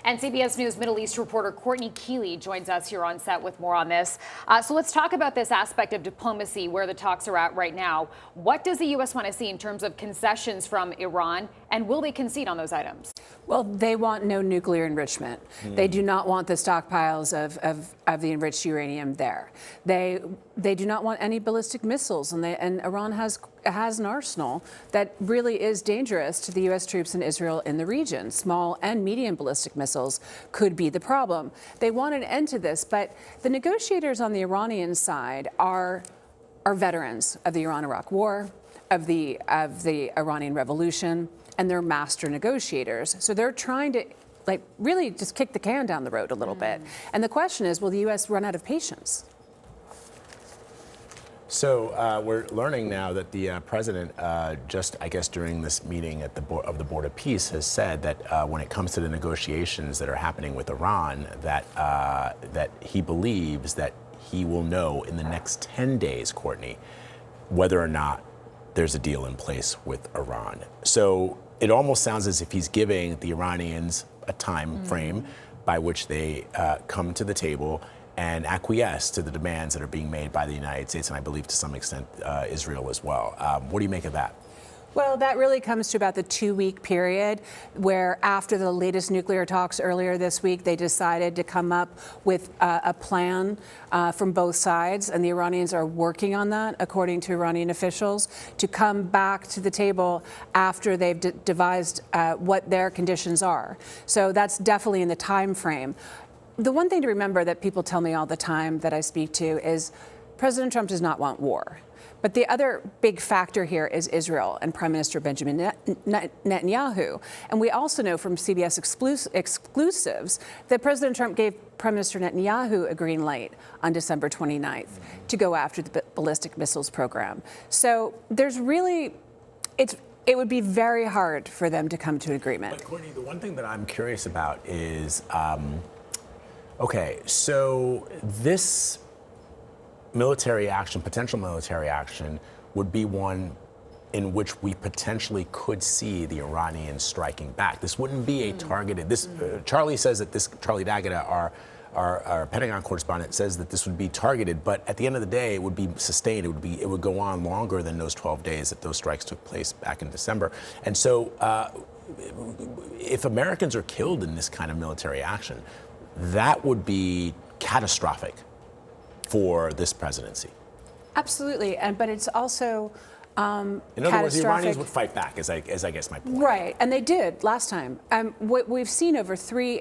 And CBS News Middle East reporter Courtney Kealy joins us here on set with more on this. So let's talk about this aspect of diplomacy, where the talks are at right now. What does the U.S. want to see in terms of concessions from Iran, and will they concede on those items? Well, they want no nuclear enrichment. They do not want the stockpiles of the enriched uranium there. They do not want any ballistic missiles, and Iran has an arsenal that really is dangerous to the U.S. troops in Israel in the region. Small and medium ballistic missiles could be the problem. They want an end to this, but the negotiators on the Iranian side are veterans of the Iran-Iraq War, of the Iranian Revolution, and they're master negotiators. So they're trying to really just kick the can down the road a little bit. And the question is, will the U.S. run out of patience? So we're learning now that the president, just I guess during this meeting at the Board of Peace, has said that when it comes to the negotiations that are happening with Iran, that he believes that he will know in the next 10 days, Courtney, whether or not there's a deal in place with Iran. So it almost sounds as if he's giving the Iranians a time frame by which they come to the table and acquiesce to the demands that are being made by the United States, and I believe to some extent Israel as well. What do you make of that? Well, that really comes to about the 2-week period where, after the latest nuclear talks earlier this week, they decided to come up with a plan from both sides, and the Iranians are working on that, according to Iranian officials, to come back to the table after they've devised what their conditions are. So that's definitely in the time frame. The one thing to remember that people tell me all the time that I speak to is President Trump does not want war. But the other big factor here is Israel and Prime Minister Benjamin Netanyahu. And we also know from CBS exclusives that President Trump gave Prime Minister Netanyahu a green light on December 29th to go after the ballistic missiles program. So there's really, it would be very hard for them to come to an agreement. But Courtney, the one thing that I'm curious about is, okay, so this military action, potential military action, would be one in which we potentially could see the Iranians striking back. This wouldn't be a targeted. This Charlie says that this Charlie D'Agata, our Pentagon correspondent, says that this would be targeted, but at the end of the day, it would be sustained. It would go on longer than those 12 days that those strikes took place back in December. And so, if Americans are killed in this kind of military action, that would be catastrophic for this presidency. Absolutely, but it's also in other words, the Iranians would fight back, is I guess my point. Right, and they did last time. What we've seen over three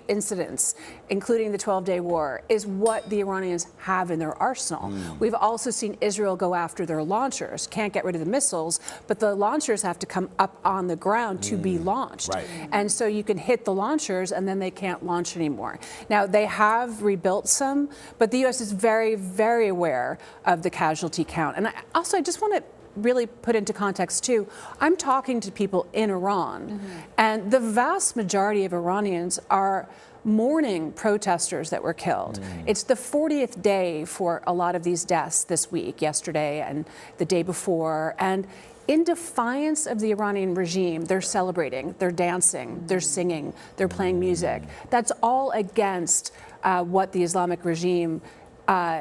incidents, including the 12-day war, is what the Iranians have in their arsenal. We've also seen Israel go after their launchers. Can't get rid of the missiles, but the launchers have to come up on the ground to be launched. Right. And so you can hit the launchers, and then they can't launch anymore. Now, they have rebuilt some, but the U.S. is very, very aware of the casualty count. And I just want to really put into context too, I'm talking to people in Iran, and the vast majority of Iranians are mourning protesters that were killed. It's the 40th day for a lot of these deaths this week, yesterday and the day before, and in defiance of the Iranian regime, they're celebrating, they're dancing, they're singing, they're playing music. That's all against what the Islamic regime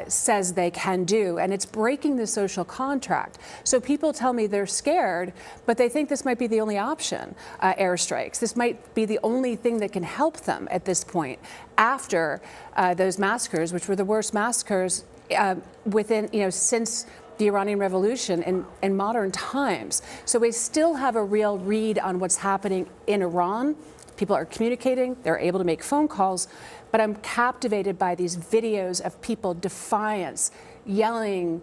says they can do, and it's breaking the social contract. So people tell me they're scared, but they think this might be the only option, airstrikes. This might be the only thing that can help them at this point after those massacres, which were the worst massacres since the Iranian Revolution in modern times. So we still have a real read on what's happening in Iran. People are communicating, they're able to make phone calls, but I'm captivated by these videos of people defiance, yelling,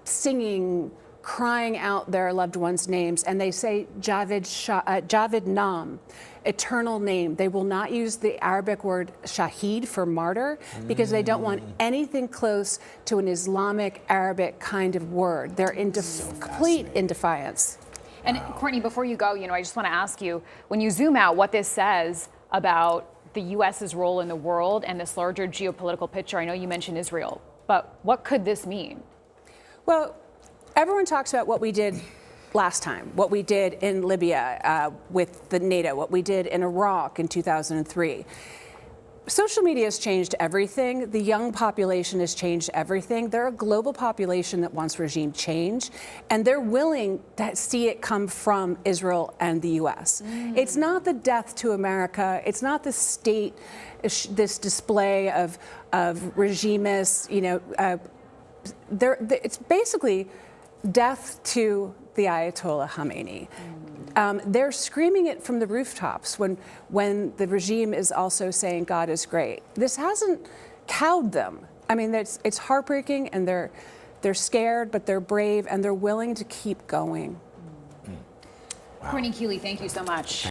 singing, crying out their loved ones' names, and they say Javid Nam, eternal name. They will not use the Arabic word shahid for martyr because they don't want anything close to an Islamic Arabic kind of word. They're in complete in defiance. And Courtney, before you go, I just want to ask you, when you zoom out, what this says about the U.S.'s role in the world and this larger geopolitical picture. I know you mentioned Israel, but what could this mean? Well, everyone talks about what we did last time, what we did in Libya with the NATO, what we did in Iraq in 2003. Social media has changed everything. The young population has changed everything. They're a global population that wants regime change, and they're willing to see it come from Israel and the U.S. It's not the death to America. It's not the state, this display of regimists. It's basically death to the Ayatollah Khamenei. They're screaming it from the rooftops when the regime is also saying God is great. This hasn't cowed them. I mean, it's heartbreaking, and they're scared, but they're brave, and they're willing to keep going. Wow. Courtney Kealy, thank you so much.